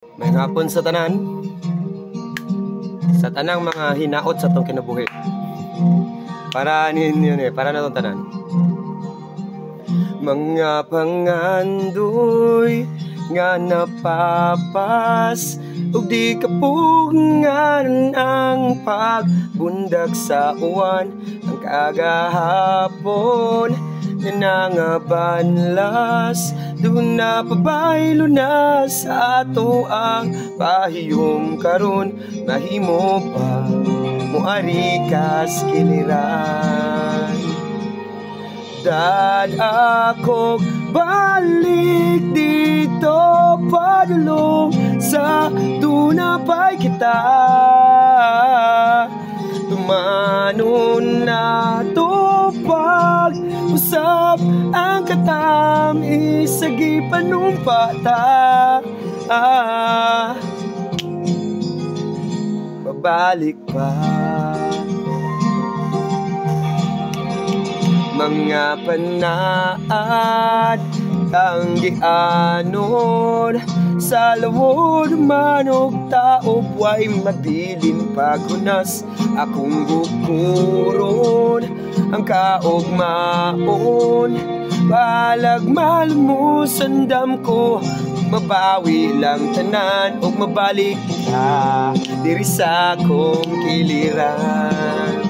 May hapon sa tanan, sa tanang mga hinaot sa tong kinabuhi. Para ninyo para na tong tanan. Mga pangandoy nga napapas ug di kapungan ang pagbundag sa uwan. Ang kagahapon nangabanlas doon na pabaylo na sa ato ang pahiyom karon. Mahimo pa muari kas kiliran. Dad akong balik dito padulong sa dunapay kita. Tumanon na to pag-usap ang katamis sa gipanumpa ta. Babalik pa mga panaad ang gianon sa lawod manog taob way mabilin paghunas akong bukuron ang kaugmaon balag malmo sandam ko mabawi lang tanan ug mabalik ka diri sa akong kiliran.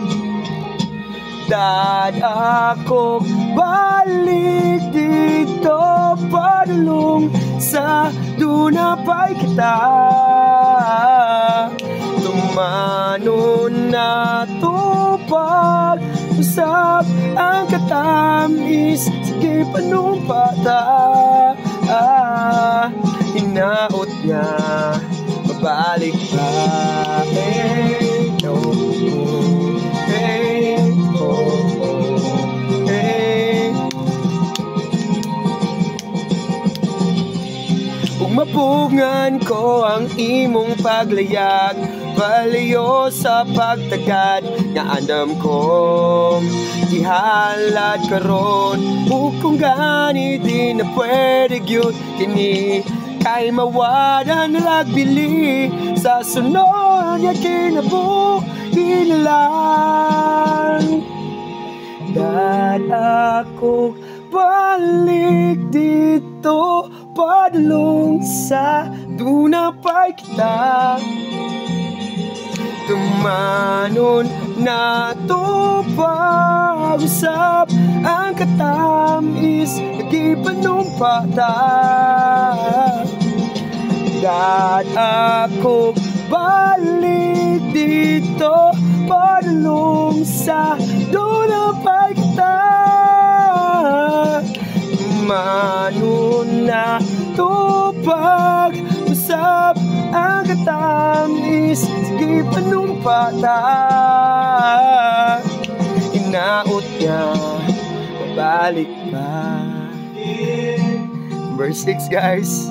Dad akong balik dito padulong sa dunapay kita. Tumanon na to pag-usap ang katamis sige panumpa ta. Hinaot niya mabalik pa. Mapungan ko ang imong paglayag palayo sa pagtagad nga andam ko ihalad karon ug kung gani di na pwede gyud kini kay mawadan nagbili sa sunod nga kinabuhi lang. Dad ako balik dito padulong sa dunapay kita. Tumanon na to pag-usap ang katamis nagipanumpa ta. Dad ako balik dito padulong sa dunapay kita. Manon na to pag-usap ang katamis sige panumpa ta. Hinaot niya babalik pa. Verse 6 guys.